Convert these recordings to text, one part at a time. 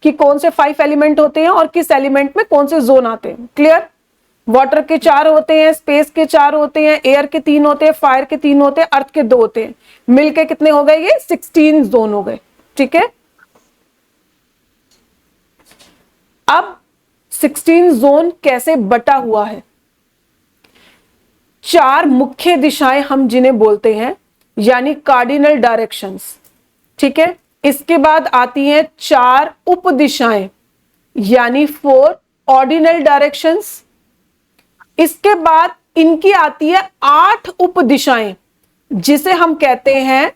कि कौन से 5 एलिमेंट होते हैं और किस एलिमेंट में कौन से जोन आते हैं। क्लियर? वाटर के 4 होते हैं, स्पेस के 4 होते हैं, एयर के 3 होते हैं, फायर के 3 होते हैं, अर्थ के 2 होते हैं। मिलके कितने हो गए? ये 16 जोन हो गए। ठीक है, अब 16 जोन कैसे बटा हुआ है? 4 मुख्य दिशाएं हम जिन्हें बोलते हैं, यानी कार्डिनल डायरेक्शंस। ठीक है, इसके बाद आती हैं 4 उप दिशाएं, यानी 4 ऑर्डिनल डायरेक्शंस। इसके बाद इनकी आती है 8 उप दिशाएं, जिसे हम कहते हैं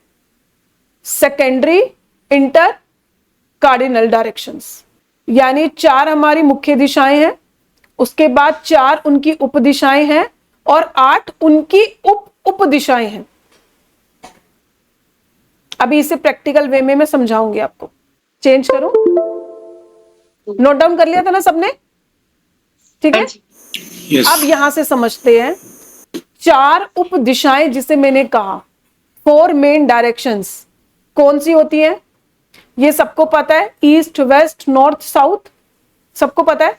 सेकेंडरी इंटर कार्डिनल डायरेक्शंस। यानी 4 हमारी मुख्य दिशाएं हैं, उसके बाद 4 उनकी उप दिशाएं हैं और 8 उनकी उप दिशाएं हैं। अभी इसे प्रैक्टिकल वे में मैं समझाऊंगी आपको। चेंज करूं? नोट डाउन कर लिया था ना सबने? ठीक है, yes. अब यहां से समझते हैं 4 उप दिशाएं जिसे मैंने कहा, 4 मेन डायरेक्शंस कौन सी होती हैं? ये सबको पता है, ईस्ट, वेस्ट, नॉर्थ, साउथ, सबको पता है।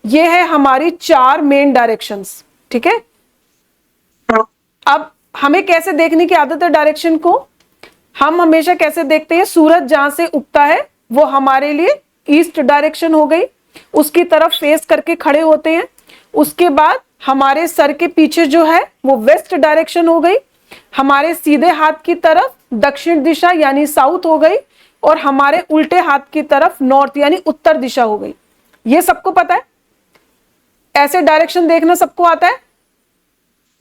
ये है हमारी 4 मेन डायरेक्शंस। ठीक है, अब हमें कैसे देखने की आदत है डायरेक्शन को? हम हमेशा कैसे देखते हैं? सूरज जहां से उगता है वो हमारे लिए ईस्ट डायरेक्शन हो गई, उसकी तरफ फेस करके खड़े होते हैं। उसके बाद हमारे सर के पीछे जो है वो वेस्ट डायरेक्शन हो गई, हमारे सीधे हाथ की तरफ दक्षिण दिशा यानी साउथ हो गई, और हमारे उल्टे हाथ की तरफ नॉर्थ यानी उत्तर दिशा हो गई। ये सबको पता है, ऐसे डायरेक्शन देखना सबको आता है।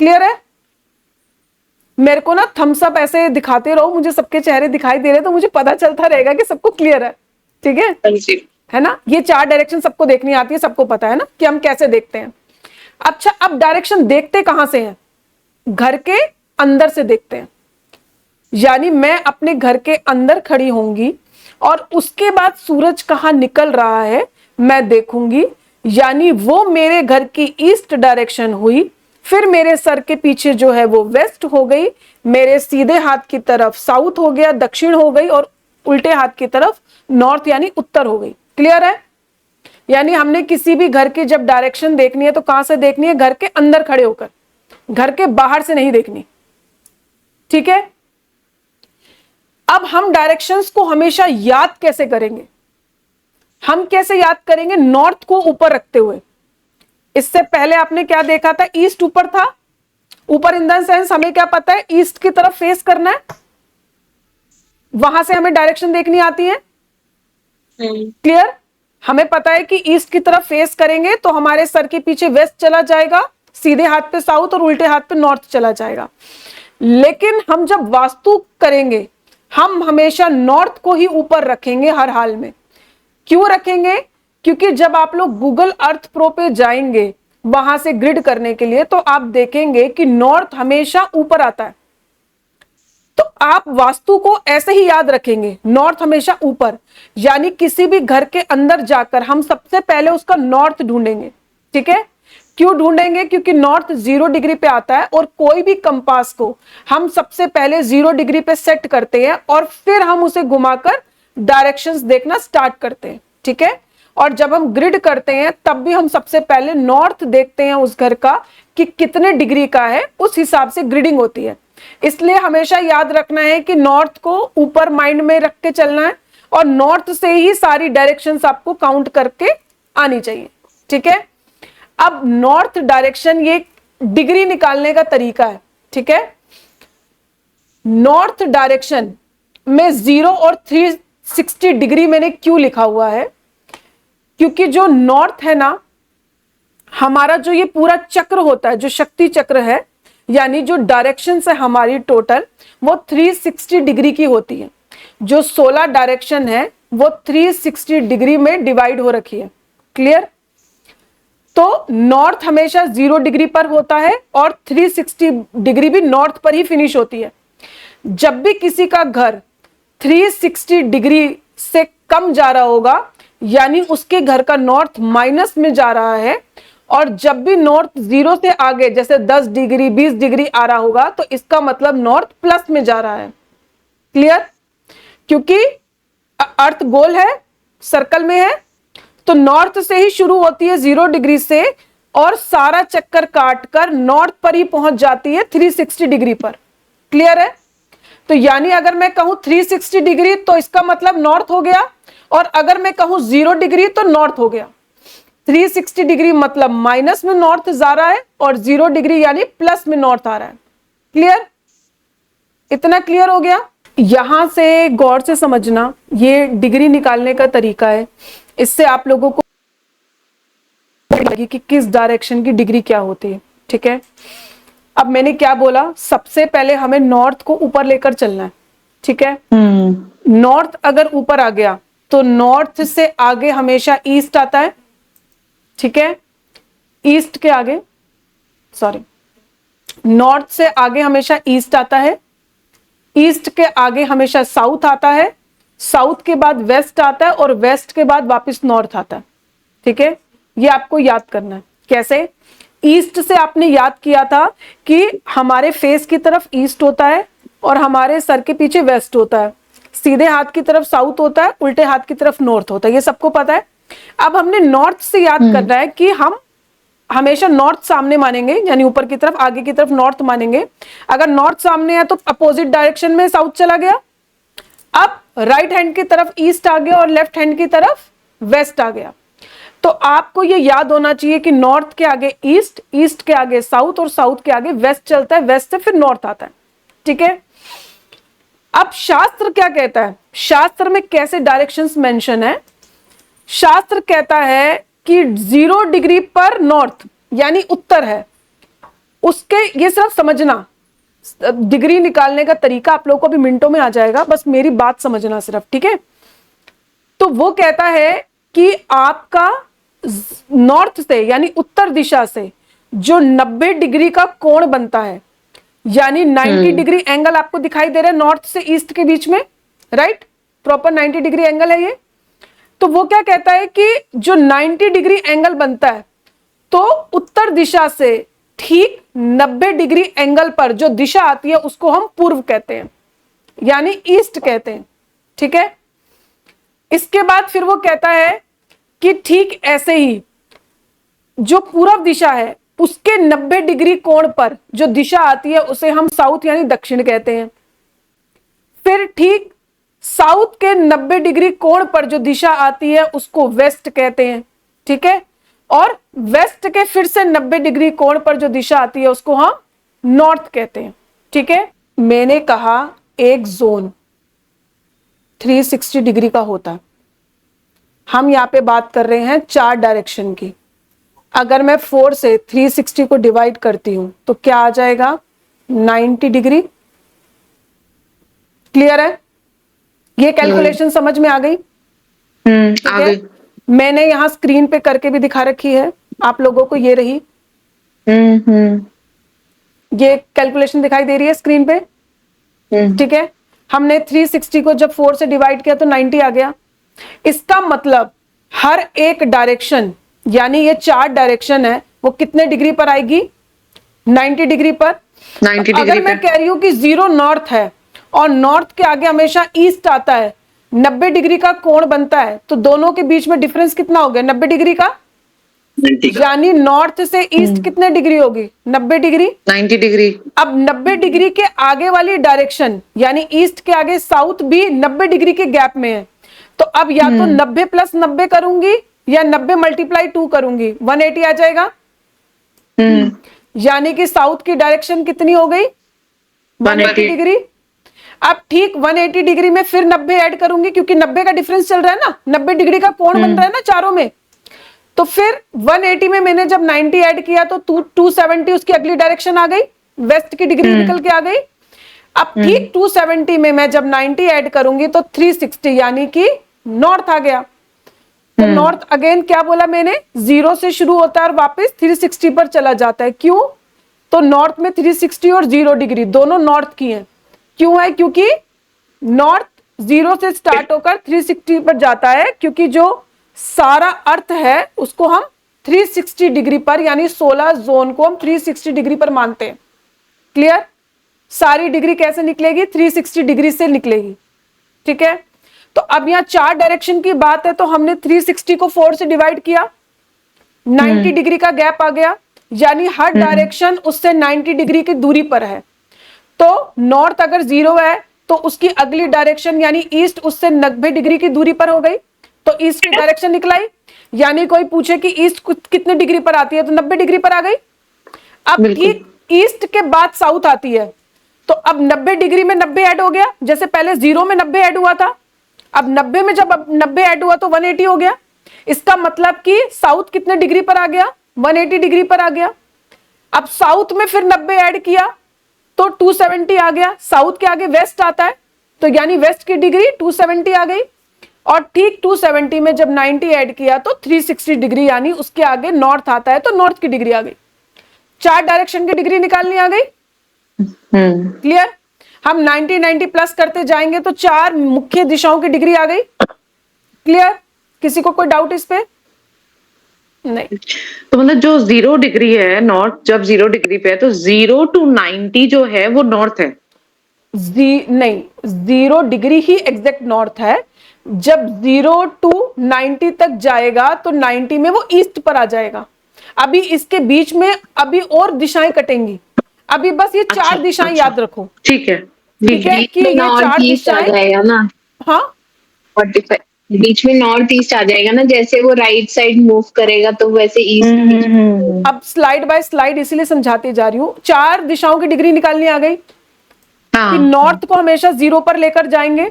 क्लियर है? मेरे को ना थम्स अप ऐसे दिखाते रहो, मुझे सबके चेहरे दिखाई दे रहे तो मुझे पता चलता रहेगा कि सबको क्लियर है। ठीक है ना? ये 4 डायरेक्शन सबको देखनी आती है, सबको पता है ना कि हम कैसे देखते हैं। अच्छा, अब डायरेक्शन देखते कहां से हैं? घर के अंदर से देखते हैं। यानी मैं अपने घर के अंदर खड़ी होंगी और उसके बाद सूरज कहां निकल रहा है मैं देखूंगी, यानी वो मेरे घर की ईस्ट डायरेक्शन हुई, फिर मेरे सर के पीछे जो है वो वेस्ट हो गई, मेरे सीधे हाथ की तरफ साउथ हो गया, दक्षिण हो गई, और उल्टे हाथ की तरफ नॉर्थ यानी उत्तर हो गई। क्लियर है? यानी हमने किसी भी घर की जब डायरेक्शन देखनी है तो कहां से देखनी है? घर के अंदर खड़े होकर, घर के बाहर से नहीं देखनी। ठीक है, अब हम डायरेक्शंस को हमेशा याद कैसे करेंगे? हम कैसे याद करेंगे? नॉर्थ को ऊपर रखते हुए। इससे पहले आपने क्या देखा था? ईस्ट ऊपर था। ऊपर इन द सेंस हमें क्या पता है? ईस्ट की तरफ फेस करना है, वहां से हमें डायरेक्शन देखनी आती है। क्लियर? हमें पता है कि ईस्ट की तरफ फेस करेंगे तो हमारे सर के पीछे वेस्ट चला जाएगा, सीधे हाथ पे साउथ और उल्टे हाथ पे नॉर्थ चला जाएगा। लेकिन हम जब वास्तु करेंगे हम हमेशा नॉर्थ को ही ऊपर रखेंगे हर हाल में। क्यों रखेंगे? क्योंकि जब आप लोग गूगल अर्थ प्रो पे जाएंगे वहां से ग्रिड करने के लिए तो आप देखेंगे कि नॉर्थ हमेशा ऊपर आता है। तो आप वास्तु को ऐसे ही याद रखेंगे, नॉर्थ हमेशा ऊपर। यानी किसी भी घर के अंदर जाकर हम सबसे पहले उसका नॉर्थ ढूंढेंगे। ठीक है? क्यों ढूंढेंगे? क्योंकि नॉर्थ 0 डिग्री पे आता है और कोई भी कंपास को हम सबसे पहले 0 डिग्री पे सेट करते हैं और फिर हम उसे घुमाकर डायरेक्शंस देखना स्टार्ट करते हैं। ठीक है? और जब हम ग्रिड करते हैं तब भी हम सबसे पहले नॉर्थ देखते हैं उस घर का कि कितने डिग्री का है, उस हिसाब से ग्रिडिंग होती है। इसलिए हमेशा याद रखना है कि नॉर्थ को ऊपर माइंड में रख के चलना है और नॉर्थ से ही सारी डायरेक्शंस आपको काउंट करके आनी चाहिए। ठीक है? अब नॉर्थ डायरेक्शन ये डिग्री निकालने का तरीका है। ठीक है? नॉर्थ डायरेक्शन में 0 और 360 डिग्री मैंने क्यों लिखा हुआ है? क्योंकि जो नॉर्थ है ना, हमारा जो ये पूरा चक्र होता है, जो शक्ति चक्र है, यानी जो डायरेक्शन है हमारी टोटल, वो 360 डिग्री की होती है। जो 16 डायरेक्शन है वो 360 डिग्री में डिवाइड हो रखी है। क्लियर? तो नॉर्थ हमेशा 0 डिग्री पर होता है और 360 डिग्री भी नॉर्थ पर ही फिनिश होती है। जब भी किसी का घर 360 डिग्री से कम जा रहा होगा यानी उसके घर का नॉर्थ माइनस में जा रहा है, और जब भी नॉर्थ 0 से आगे जैसे 10 डिग्री 20 डिग्री आ रहा होगा तो इसका मतलब नॉर्थ प्लस में जा रहा है। क्लियर? क्योंकि अर्थ गोल है सर्कल में है, तो नॉर्थ से ही शुरू होती है 0 डिग्री से और सारा चक्कर काटकर नॉर्थ पर ही पहुंच जाती है 360 डिग्री पर। क्लियर है? तो यानी अगर मैं कहूं 360 डिग्री तो इसका मतलब नॉर्थ हो गया, और अगर मैं कहूं 0 डिग्री तो नॉर्थ हो गया। 360 डिग्री मतलब माइनस में नॉर्थ जा रहा है और 0 डिग्री यानी प्लस में नॉर्थ आ रहा है। क्लियर? इतना क्लियर हो गया? यहां से गौर से समझना, ये डिग्री निकालने का तरीका है, इससे आप लोगों को कि किस डायरेक्शन की डिग्री क्या होती है। ठीक है, अब मैंने क्या बोला, सबसे पहले हमें नॉर्थ को ऊपर लेकर चलना है। ठीक है, नॉर्थ अगर ऊपर आ गया तो नॉर्थ से आगे हमेशा ईस्ट आता है। ठीक है, ईस्ट के आगे, सॉरी, नॉर्थ से आगे हमेशा ईस्ट आता है, ईस्ट के आगे हमेशा साउथ आता है, साउथ के बाद वेस्ट आता है और वेस्ट के बाद वापस नॉर्थ आता है। ठीक है, ये आपको याद करना है। कैसे? ईस्ट से आपने याद किया था कि हमारे फेस की तरफ ईस्ट होता है और हमारे सर के पीछे वेस्ट होता है, सीधे हाथ की तरफ साउथ होता है, उल्टे हाथ की तरफ नॉर्थ होता है, ये सबको पता है। अब हमने नॉर्थ से याद करना है कि हम हमेशा नॉर्थ सामने मानेंगे, यानी ऊपर की तरफ, आगे की तरफ नॉर्थ मानेंगे। अगर नॉर्थ सामने है तो अपोजिट डायरेक्शन में साउथ चला गया। अब राइट हैंड की तरफ ईस्ट आ गया और लेफ्ट हैंड की तरफ वेस्ट आ गया। तो आपको ये याद होना चाहिए कि नॉर्थ के आगे ईस्ट, ईस्ट के आगे साउथ और साउथ के आगे वेस्ट चलता है, वेस्ट से फिर नॉर्थ आता है। ठीक है, अब शास्त्र क्या कहता है, शास्त्र में कैसे डायरेक्शंस मेंशन है। शास्त्र कहता है कि 0 डिग्री पर नॉर्थ यानी उत्तर है, उसके, ये सिर्फ समझना, डिग्री निकालने का तरीका आप लोगों को भी मिनटों में आ जाएगा, बस मेरी बात समझना सिर्फ। ठीक है, तो वो कहता है कि आपका नॉर्थ से यानी उत्तर दिशा से जो 90 डिग्री का कोण बनता है, यानी 90 डिग्री एंगल आपको दिखाई दे रहा है नॉर्थ से ईस्ट के बीच में, राइट, प्रॉपर 90 डिग्री एंगल है ये। तो वो क्या कहता है कि जो 90 डिग्री एंगल बनता है, तो उत्तर दिशा से ठीक 90 डिग्री एंगल पर जो दिशा आती है उसको हम पूर्व कहते हैं, यानी ईस्ट कहते हैं। ठीक है, इसके बाद फिर वो कहता है कि ठीक ऐसे ही जो पूर्व दिशा है उसके 90 डिग्री कोण पर जो दिशा आती है उसे हम साउथ यानी दक्षिण कहते हैं। फिर ठीक साउथ के 90 डिग्री कोण पर जो दिशा आती है उसको वेस्ट कहते हैं। ठीक है, और वेस्ट के फिर से 90 डिग्री कोण पर जो दिशा आती है उसको हम नॉर्थ कहते हैं। ठीक है, मैंने कहा एक जोन 360 डिग्री का होता है, हम यहां पे बात कर रहे हैं 4 डायरेक्शन की। अगर मैं 4 से 360 को डिवाइड करती हूं तो क्या आ जाएगा, 90 डिग्री। क्लियर है? ये कैलकुलेशन समझ में आ गई? आ गई। मैंने यहां स्क्रीन पे करके भी दिखा रखी है आप लोगों को, ये रही, ये कैलकुलेशन दिखाई दे रही है स्क्रीन पे। ठीक है, हमने 360 को जब 4 से डिवाइड किया तो 90 आ गया। इसका मतलब हर एक डायरेक्शन, यानी ये 4 डायरेक्शन है, वो कितने डिग्री पर आएगी, 90 डिग्री पर। 90 डिग्री अगर मैं कह रही हूं कि 0 नॉर्थ है और नॉर्थ के आगे हमेशा ईस्ट आता है, 90 डिग्री का कोण बनता है, तो दोनों के बीच में डिफरेंस कितना हो गया, 90 डिग्री का। यानी नॉर्थ से ईस्ट कितने डिग्री होगी, 90 डिग्री, 90 डिग्री। अब 90 डिग्री के आगे वाली डायरेक्शन यानी ईस्ट के आगे साउथ भी 90 डिग्री के गैप में है। तो अब या तो 90 प्लस 90 करूंगी या 90 मल्टीप्लाई 2 करूंगी, 180 आ जाएगा। यानी कि साउथ की डायरेक्शन कितनी हो गई, 180 डिग्री। अब ठीक 180 डिग्री में फिर 90 ऐड करूंगी, क्योंकि 90 का डिफरेंस चल रहा है ना, 90 डिग्री का कोण बन रहा है ना चारों में। तो फिर 180 में मैंने जब 90 ऐड किया तो 270 उसकी अगली डायरेक्शन आ गई, वेस्ट की डिग्री निकल के आ गई। अब ठीक 270 में मैं जब 90 ऐड करूंगी तो 360 यानी कि नॉर्थ आ गया। तो नॉर्थ अगेन क्या बोला मैंने, 0 से शुरू होता है और वापस 360 पर चला जाता है। क्यों? तो नॉर्थ में 360 और 0 डिग्री दोनों नॉर्थ की हैं। क्यों है? क्योंकि नॉर्थ 0 से स्टार्ट होकर 360 पर जाता है, क्योंकि जो सारा अर्थ है उसको हम 360 डिग्री पर, यानी 16 जोन को हम 360 डिग्री पर मानते हैं। क्लियर? सारी डिग्री कैसे निकलेगी, 360 डिग्री से निकलेगी। ठीक है, तो अब यहाँ 4 डायरेक्शन की बात है, तो हमने 360 को 4 से डिवाइड किया, 90 डिग्री का गैप आ गया, यानी हर डायरेक्शन उससे 90 डिग्री की दूरी पर है। तो नॉर्थ अगर 0 है तो उसकी अगली डायरेक्शन यानी ईस्ट उससे 90 डिग्री की दूरी पर हो गई, तो ईस्ट की डायरेक्शन निकलाई। यानी कोई पूछे कि ईस्ट कितने डिग्री पर आती है, तो 90 डिग्री पर आ गई। अब ठीक ईस्ट के बाद साउथ आती है, तो अब 90 डिग्री में 90 ऐड हो गया, जैसे पहले 0 में 90 ऐड हुआ था, अब 90 में जब 90 ऐड हुआ तो 180 हो गया। इसका मतलब कि साउथ कितने डिग्री पर आ गया, 180 डिग्री पर आ गया। अब साउथ में फिर 90 ऐड किया तो 270 आ गया, साउथ के आगे वेस्ट आता है, तो यानी वेस्ट की डिग्री 270 आ गई। और ठीक 270 में जब 90 ऐड किया तो 360 डिग्री, यानी उसके आगे नॉर्थ आता है, तो नॉर्थ की डिग्री आ गई। 4 डायरेक्शन की डिग्री निकालनी आ गई। क्लियर? हम 90 प्लस करते जाएंगे तो 4 मुख्य दिशाओं की डिग्री आ गई। क्लियर? किसी को कोई डाउट इस पे? नहीं। तो मतलब जो 0 डिग्री है नॉर्थ, जब 0 डिग्री पे है तो 0 to 90 जो है वो नॉर्थ है। नहीं, 0 डिग्री ही एग्जैक्ट नॉर्थ है। जब 0 to 90 तक जाएगा तो 90 में वो ईस्ट पर आ जाएगा। अभी इसके बीच में अभी और दिशाएं कटेंगी, अभी बस ये 4 दिशाएं याद रखो। ठीक है, ठीक है कि ये 4 दिशाएं जाएगा ना। हाँ, 45 बीच में नॉर्थ ईस्ट आ जाएगा ना, जैसे वो राइट साइड मूव करेगा तो वैसे ईस्ट। अब स्लाइड बाय स्लाइड इसीलिए समझाती जा रही हूं। 4 दिशाओं की डिग्री निकालनी आ गई कि नॉर्थ को हमेशा 0 पर लेकर जाएंगे,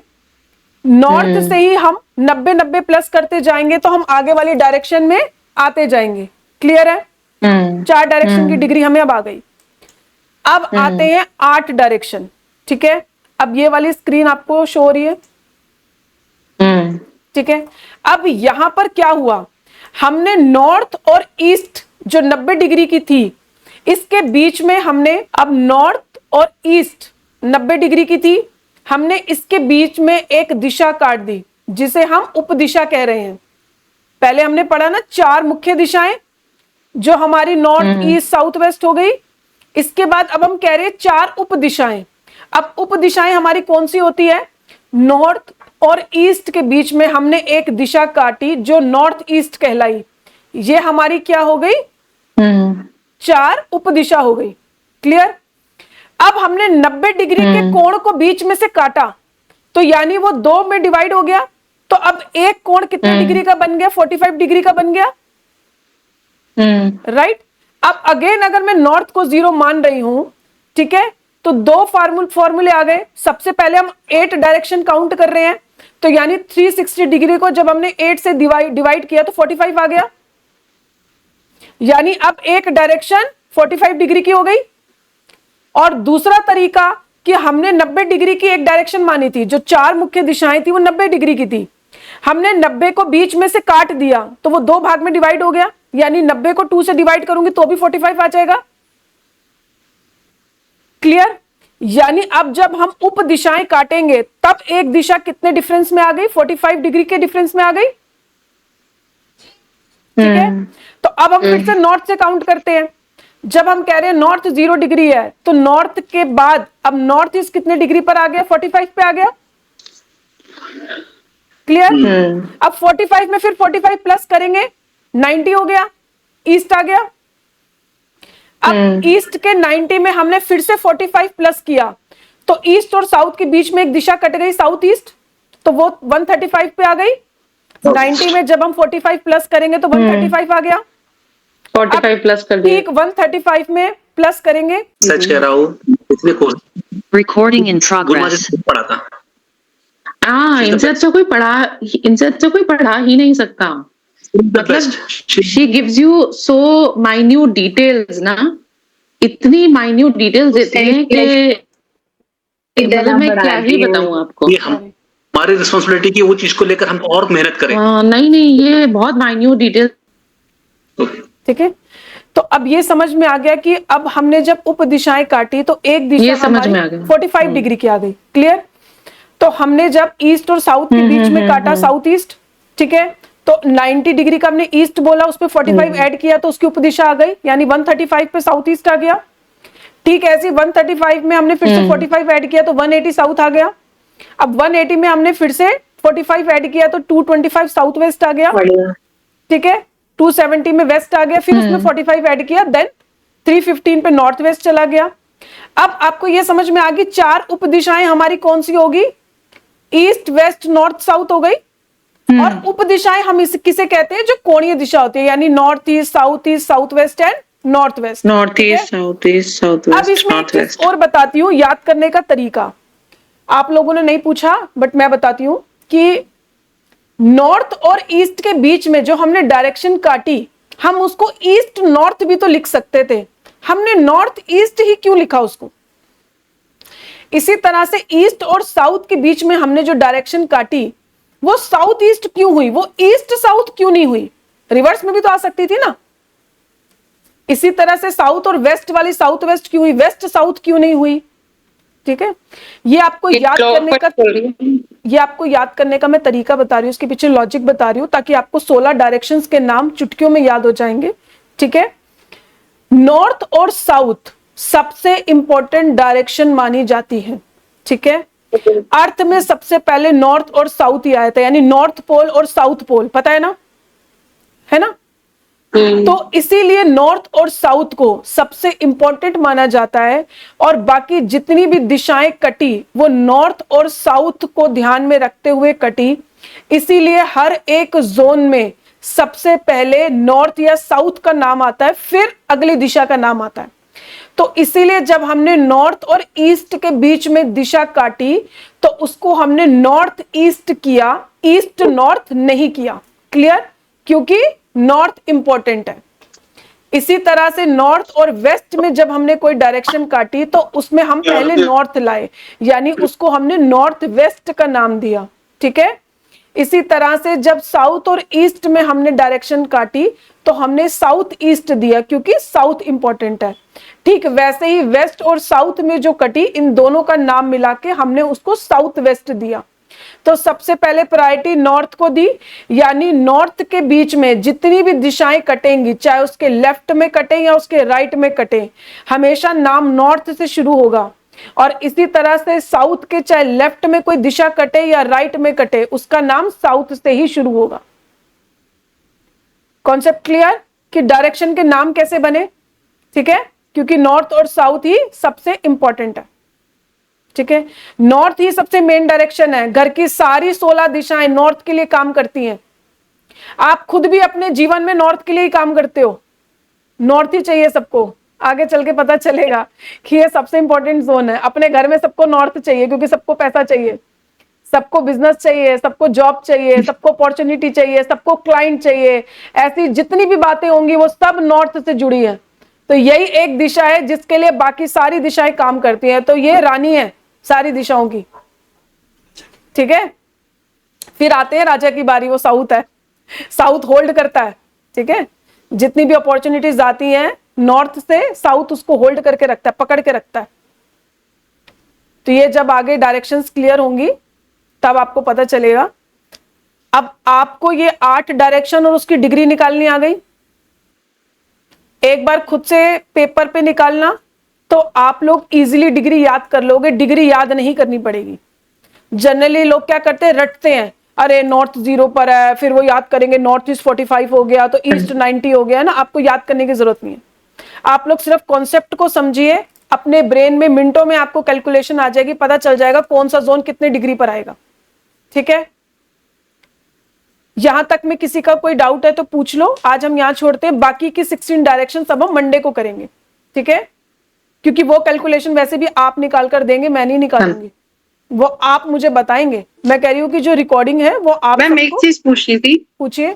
नॉर्थ से ही हम 90 प्लस करते जाएंगे तो हम आगे वाली डायरेक्शन में आते जाएंगे। क्लियर है? 4 डायरेक्शन की डिग्री हमें अब आ गई। अब आते हैं 8 डायरेक्शन। ठीक है, अब ये वाली स्क्रीन आपको शो हो रही है। ठीक है, अब यहां पर क्या हुआ, हमने नॉर्थ और ईस्ट जो 90 डिग्री की थी, इसके बीच में हमने अब नॉर्थ और ईस्ट 90 डिग्री की थी, हमने इसके बीच में एक दिशा काट दी जिसे हम उपदिशा कह रहे हैं। पहले हमने पढ़ा ना 4 मुख्य दिशाएं जो हमारी नॉर्थ ईस्ट साउथ वेस्ट हो गई। इसके बाद अब हम कह रहे हैं 4 उपदिशाएं। अब उपदिशाएं हमारी कौन सी होती है, नॉर्थ और ईस्ट के बीच में हमने एक दिशा काटी जो नॉर्थ ईस्ट कहलाई। ये हमारी क्या हो गई, 4 उपदिशा हो गई। क्लियर? अब हमने 90 डिग्री के कोण को बीच में से काटा, तो यानी वो 2 में डिवाइड हो गया, तो अब एक कोण कितने डिग्री का बन गया, 45 डिग्री का बन गया। राइट? अब अगेन अगर मैं नॉर्थ को 0 मान रही हूं, ठीक है, तो 2 फॉर्मूले आ गए। सबसे पहले हम 8 डायरेक्शन काउंट कर रहे हैं, तो यानी 360 डिग्री को जब हमने 8 से डिवाइड किया तो 45 आ गया, यानी अब एक डायरेक्शन 45 डिग्री की हो गई। और दूसरा तरीका कि हमने 90 डिग्री की एक डायरेक्शन मानी थी, जो 4 मुख्य दिशाएं थी वो 90 डिग्री की थी, हमने 90 को बीच में से काट दिया तो वो 2 भाग में डिवाइड हो गया, यानी 90 को 2 से डिवाइड करूंगी तो भी 45 आ जाएगा। क्लियर? यानी अब जब हम उप दिशाएं काटेंगे तब एक दिशा कितने डिफरेंस में आ गई, 45 डिग्री के डिफरेंस में आ गई। ठीक है, तो अब हम फिर से नॉर्थ से काउंट करते हैं। जब हम कह रहे हैं नॉर्थ 0 डिग्री है, तो नॉर्थ के बाद अब नॉर्थ ईस्ट कितने डिग्री पर आ गया, 45 पे आ गया। क्लियर? अब 45 में फिर 45 प्लस करेंगे, 90 हो गया, ईस्ट आ गया। अब ईस्ट के 90 में हमने फिर से 45 प्लस किया, तो ईस्ट और साउथ के बीच में एक दिशा कट गई, साउथ ईस्ट, तो वो 135 पे आ गई। 90 में जब हम 45 प्लस करेंगे तो 135 आ गया। 45 प्लस कर दिया। ठीक 135 में प्लस करेंगे। सच कह रहा हूँ, पिछले कोर्स Recording in गुरुमा progress. से पढ़ा था। हाँ, इनसे अच्छा कोई पढ़ा ही नहीं सकता। मतलब she gives you so minute details ना, इतनी minute details देते हैं कि मतलब मैं क्या ही बताऊं आपको। ये हमारी रिस्पॉन्सिबिलिटी की वो चीज को लेकर हम और मेहनत करें। नहीं, ये बहुत minute details। ठीक है, तो अब ये समझ में आ गया कि अब हमने जब उप दिशाएं काटी तो एक दिशा ये समझ में आ गया। 45 डिग्री की आ गई। क्लियर? तो हमने जब ईस्ट और साउथ के बीच में काटा, साउथ ईस्ट, ठीक है, तो 90 डिग्री का हमने ईस्ट बोला, उस पे 45 ऐड किया तो उसकी उपदिशा आ गई, यानी 135 पे साउथ ईस्ट आ गया। ठीक है, ऐसे 135 में हमने फिर से 45 ऐड किया तो 180 साउथ आ गया। अब 180 में हमने फिर से 45 ऐड किया तो 225 साउथ वेस्ट आ गया, बढ़िया। ठीक है। 270 में वेस्ट आ गया, फिर उसमें 45 ऐड किया, देन 315 पे नॉर्थ वेस्ट चला गया। अब आपको ये समझ में आ गई 4 उप दिशाएं हमारी कौन सी होगी, ईस्ट वेस्ट नॉर्थ साउथ हो गई। और उप दिशाएं हम इस किसे कहते हैं, जो कोणीय दिशा होती है, यानी north east, south west and north west. North east, south east, south अब वेस्ट, इसमें एक नॉर्थ चीज वेस्ट। और बताती हूँ, याद करने का तरीका। आप लोगों ने नहीं पूछा बट मैं बताती हूँ कि नॉर्थ और ईस्ट के बीच में जो हमने डायरेक्शन काटी, हम उसको ईस्ट नॉर्थ भी तो लिख सकते थे, हमने नॉर्थ ईस्ट ही क्यों लिखा उसको। इसी तरह से ईस्ट और साउथ के बीच में हमने जो डायरेक्शन काटी वो साउथ ईस्ट क्यों हुई, वो ईस्ट साउथ क्यों नहीं हुई, रिवर्स में भी तो आ सकती थी ना। इसी तरह से साउथ और वेस्ट वाली साउथ वेस्ट क्यों हुई, वेस्ट साउथ क्यों नहीं हुई, ठीक है। ये आपको याद करने का, ये आपको याद करने का मैं तरीका बता रही हूँ, उसके पीछे लॉजिक बता रही हूँ, ताकि आपको 16 डायरेक्शंस के नाम चुटकियों में याद हो जाएंगे, ठीक है। नॉर्थ और साउथ सबसे इंपॉर्टेंट डायरेक्शन मानी जाती है, ठीक है। अर्थ में सबसे पहले नॉर्थ और साउथ ही आया था, यानी नॉर्थ पोल और साउथ पोल, पता है ना, है ना। तो इसीलिए नॉर्थ और साउथ को सबसे इंपॉर्टेंट माना जाता है, और बाकी जितनी भी दिशाएं कटी वो नॉर्थ और साउथ को ध्यान में रखते हुए कटी। इसीलिए हर एक जोन में सबसे पहले नॉर्थ या साउथ का नाम आता है, फिर अगली दिशा का नाम आता है। तो इसीलिए जब हमने नॉर्थ और ईस्ट के बीच में दिशा काटी तो उसको हमने नॉर्थ ईस्ट किया, ईस्ट नॉर्थ नहीं किया। क्लियर, क्योंकि नॉर्थ इंपॉर्टेंट है। इसी तरह से नॉर्थ और वेस्ट में जब हमने कोई डायरेक्शन काटी तो उसमें हम पहले नॉर्थ लाए, यानी उसको हमने नॉर्थ वेस्ट का नाम दिया, ठीक है। इसी तरह से जब साउथ और ईस्ट में हमने डायरेक्शन काटी तो हमने साउथ ईस्ट दिया, क्योंकि साउथ इंपॉर्टेंट है। ठीक वैसे ही वेस्ट और साउथ में जो कटी, इन दोनों का नाम मिला के हमने उसको साउथ वेस्ट दिया। तो सबसे पहले प्रायोरिटी नॉर्थ को दी, यानी नॉर्थ के बीच में जितनी भी दिशाएं कटेंगी, चाहे उसके लेफ्ट में कटे या उसके राइट में कटे, हमेशा नाम नॉर्थ से शुरू होगा। और इसी तरह से साउथ के चाहे लेफ्ट में कोई दिशा कटे या राइट में कटे, उसका नाम साउथ से ही शुरू होगा। कॉन्सेप्ट क्लियर कि डायरेक्शन के नाम कैसे बने, ठीक है, क्योंकि नॉर्थ और साउथ ही सबसे इंपॉर्टेंट है, ठीक है। नॉर्थ ही सबसे मेन डायरेक्शन है, घर की सारी 16 दिशाएं नॉर्थ के लिए काम करती हैं। आप खुद भी अपने जीवन में नॉर्थ के लिए ही काम करते हो, नॉर्थ ही चाहिए सबको। आगे चल के पता चलेगा कि ये सबसे इंपॉर्टेंट जोन है। अपने घर में सबको नॉर्थ चाहिए, क्योंकि सबको पैसा चाहिए, सबको बिजनेस चाहिए, सबको जॉब चाहिए, सबको अपॉर्चुनिटी चाहिए, सबको क्लाइंट चाहिए। ऐसी जितनी भी बातें होंगी वो सब नॉर्थ से जुड़ी है। तो यही एक दिशा है जिसके लिए बाकी सारी दिशाएं काम करती हैं। तो ये रानी है सारी दिशाओं की, ठीक है। फिर आते हैं राजा की बारी, वो साउथ है, साउथ होल्ड करता है, ठीक है। जितनी भी अपॉर्चुनिटीज आती हैं नॉर्थ से, साउथ उसको होल्ड करके रखता है, पकड़ के रखता है। तो ये जब आगे डायरेक्शंस क्लियर होंगी तब आपको पता चलेगा। अब आपको ये 8 डायरेक्शन और उसकी डिग्री निकालनी आ गई। एक बार खुद से पेपर पे निकालना तो आप लोग इजीली डिग्री याद कर लोगे, डिग्री याद नहीं करनी पड़ेगी। जनरली लोग क्या करते हैं, रटते हैं, अरे नॉर्थ 0 पर है, फिर वो याद करेंगे नॉर्थ ईस्ट 45 हो गया तो ईस्ट 90 हो गया ना। आपको याद करने की जरूरत नहीं है, आप लोग सिर्फ कॉन्सेप्ट को समझिए, अपने ब्रेन में मिनटों में आपको कैलकुलेशन आ जाएगी, पता चल जाएगा कौन सा जोन कितने डिग्री पर आएगा, ठीक है। यहां तक में किसी का कोई डाउट है तो पूछ लो। आज हम यहां छोड़ते हैं, बाकी की 16 डायरेक्शन सब हम मंडे को करेंगे, ठीक है। क्योंकि वो कैलकुलेशन वैसे भी आप निकाल कर देंगे, मैं नहीं निकालूंगी, वो आप मुझे बताएंगे। मैं कह रही हूँ कि जो रिकॉर्डिंग है वो आप मैम एक चीज पूछनी थी। पूछिए।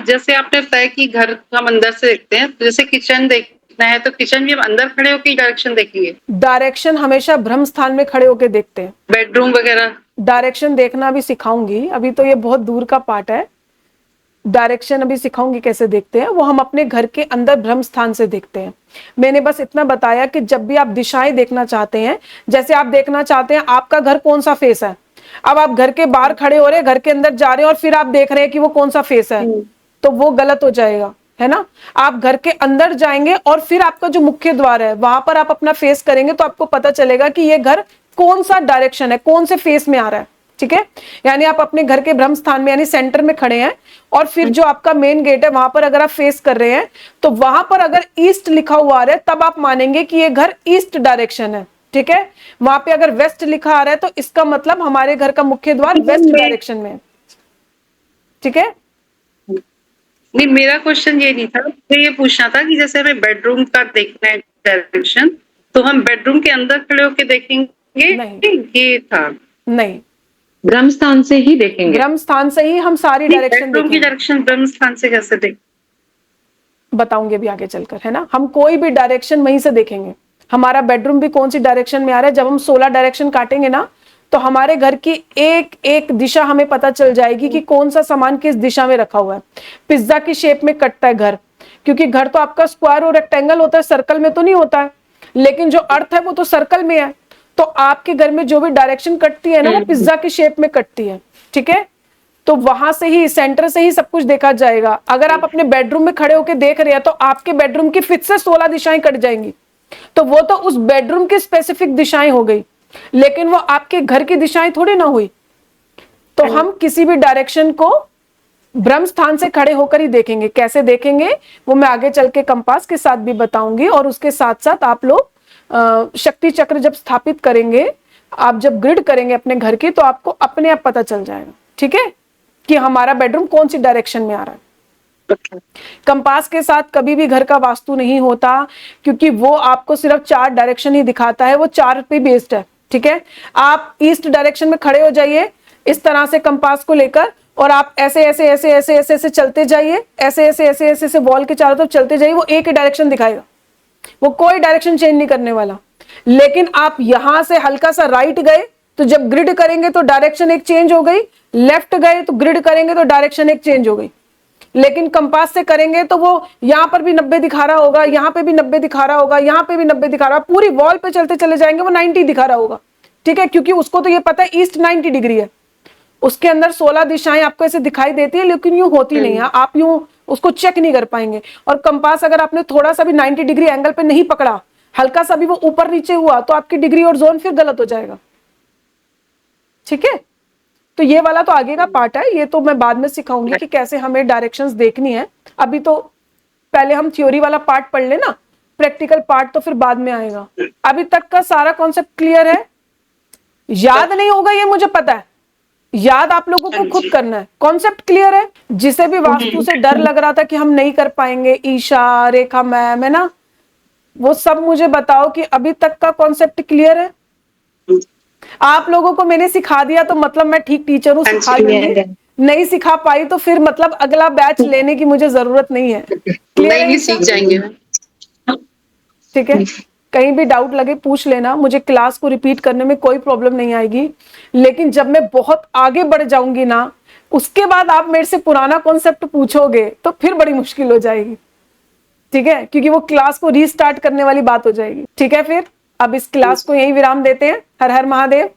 जैसे आपने बताया कि घर हम अंदर से देखते हैं, तो जैसे किचन देखना है तो किचन भी हम अंदर खड़े होकर डायरेक्शन देखेंगे? डायरेक्शन हमेशा ब्रह्म स्थान में खड़े होकर देखते हैं। बेडरूम वगैरह डायरेक्शन देखना भी सिखाऊंगी, अभी तो ये बहुत दूर का पार्ट है। डायरेक्शन अभी सिखाऊंगी कैसे देखते हैं, वो हम अपने घर के अंदर ब्रह्म स्थान से देखते हैं। मैंने बस इतना बताया कि जब भी आप दिशाएं देखना चाहते हैं, जैसे आप देखना चाहते हैं आपका घर कौन सा फेस है, अब आप घर के बाहर खड़े हो रहे हैं, घर के अंदर जा रहे हैं और फिर आप देख रहे हैं कि वो कौन सा फेस है, तो वो गलत हो जाएगा, है ना। आप घर के अंदर जाएंगे और फिर आपका जो मुख्य द्वार है वहां पर आप अपना फेस करेंगे तो आपको पता चलेगा कि ये घर कौन सा डायरेक्शन है, कौन से फेस में आ रहा है, ठीक है, यानी आप अपने घर के ब्रह्म स्थान में यानी सेंटर में खड़े हैं और फिर जो आपका मेन गेट है वहां पर अगर आप फेस कर रहे हैं तो वहां पर अगर ईस्ट लिखा हुआ आ रहा है तब आप मानेंगे कि ये घर ईस्ट डायरेक्शन है। ठीक है, वहां पे अगर वेस्ट लिखा आ रहा है तो इसका मतलब हमारे घर का मुख्य द्वार वेस्ट डायरेक्शन में है। ठीक है, नहीं, मेरा क्वेश्चन ये नहीं था, मुझे ये पूछना था कि जैसे हमें बेडरूम का देखना है डायरेक्शन, तो हम बेडरूम के अंदर खड़े होकर देखेंगे? नहीं। ये था, नहीं, ब्रह्म स्थान से ही देखेंगे। ब्रह्म स्थान से ही हम सारी डायरेक्शन बेडरूम की डायरेक्शन ब्रह्म स्थान से कैसे देखें? बताऊंगे भी आगे चलकर, है ना। हम कोई भी डायरेक्शन वहीं से देखेंगे। हमारा बेडरूम भी कौन सी डायरेक्शन में आ रहा है, जब हम 16 डायरेक्शन काटेंगे ना तो हमारे घर की एक एक दिशा हमें पता चल जाएगी कि कौन सा सामान किस दिशा में रखा हुआ है। पिज्जा की शेप में कटता है घर, क्योंकि घर तो आपका स्क्वायर और रेक्टेंगल होता है, सर्कल में तो नहीं होता है, लेकिन जो अर्थ है वो तो सर्कल में है। तो आपके घर में जो भी डायरेक्शन कटती है ना वो पिज्जा की शेप में कटती है। ठीक है, तो वहां से ही सेंटर से ही सब कुछ देखा जाएगा। अगर आप अपने बेडरूम में खड़े होकर देख रहे हैं तो आपके बेडरूम की फिर से 16 दिशाएं कट जाएंगी, तो वो तो उस बेडरूम की स्पेसिफिक दिशाएं हो गई, लेकिन वो आपके घर की दिशाएं थोड़ी ना हुई। तो हम किसी भी डायरेक्शन को ब्रह्म स्थान से खड़े होकर ही देखेंगे। कैसे देखेंगे वो मैं आगे चल के कंपास के साथ भी बताऊंगी, और उसके साथ साथ आप लोग शक्ति चक्र जब स्थापित करेंगे, आप जब ग्रिड करेंगे अपने घर की, तो आपको अपने आप पता चल जाएगा। ठीक है, कि हमारा बेडरूम कौन सी डायरेक्शन में आ रहा है। कंपास के साथ कभी भी घर का वास्तु नहीं होता, क्योंकि वो आपको सिर्फ 4 डायरेक्शन ही दिखाता है, वो 4 पे बेस्ड है। ठीक है, आप ईस्ट डायरेक्शन में खड़े हो जाइए इस तरह से कंपास को लेकर, और आप ऐसे ऐसे ऐसे ऐसे ऐसे ऐसे चलते जाइए, ऐसे ऐसे ऐसे ऐसे ऐसे वॉल के चारों तरफ चलते जाइए, वो एक ही डायरेक्शन दिखाएगा, वो कोई डायरेक्शन चेंज नहीं करने वाला। लेकिन आप यहां से हल्का सा राइट गए तो जब ग्रिड करेंगे तो डायरेक्शन एक चेंज हो गई, लेफ्ट गए तो ग्रिड करेंगे तो डायरेक्शन एक चेंज हो गई। लेकिन कंपास से करेंगे तो वो यहां पर भी 90 दिखा रहा होगा, यहां पे भी 90 दिखा रहा होगा, यहां पे भी 90 दिखा रहा, पूरी वॉल पे चलते चले जाएंगे वो 90 दिखा रहा होगा। ठीक है, क्योंकि उसको तो ये पता है ईस्ट 90 डिग्री है, उसके अंदर 16 दिशाएं आपको ऐसे दिखाई देती है, लेकिन यूं होती नहीं है, आप यूं उसको चेक नहीं कर पाएंगे। और कंपास अगर आपने थोड़ा सा भी 90 डिग्री एंगल पे नहीं पकड़ा, हल्का सा भी वो ऊपर नीचे हुआ, तो आपकी डिग्री और जोन फिर गलत हो जाएगा। ठीक है, तो ये वाला तो आगे का पार्ट है, ये तो मैं बाद में सिखाऊंगी कि कैसे हमें डायरेक्शंस देखनी है। अभी तो पहले हम थ्योरी वाला पार्ट पढ़ लेना, प्रैक्टिकल पार्ट तो फिर बाद में आएगा। अभी तक का सारा कॉन्सेप्ट क्लियर है? याद नहीं होगा ये मुझे पता है, याद आप लोगों को खुद करना है। कॉन्सेप्ट क्लियर है? जिसे भी वास्तु से डर लग रहा था कि हम नहीं कर पाएंगे, ईशा, रेखा मैम, है ना, वो सब मुझे बताओ कि अभी तक का कॉन्सेप्ट क्लियर है? आप लोगों को मैंने सिखा दिया तो मतलब मैं ठीक टीचर हूँ, सिखा दूंगी। नहीं सिखा पाई तो फिर मतलब अगला बैच लेने की मुझे जरूरत नहीं है। नहीं, सीख जाएंगे। ठीक है, कहीं भी डाउट लगे पूछ लेना, मुझे क्लास को रिपीट करने में कोई प्रॉब्लम नहीं आएगी। लेकिन जब मैं बहुत आगे बढ़ जाऊंगी ना, उसके बाद आप मेरे से पुराना कॉन्सेप्ट पूछोगे तो फिर बड़ी मुश्किल हो जाएगी। ठीक है, क्योंकि वो क्लास को रीस्टार्ट करने वाली बात हो जाएगी। ठीक है, फिर अब इस क्लास को यहीं विराम देते हैं। हर हर महादेव।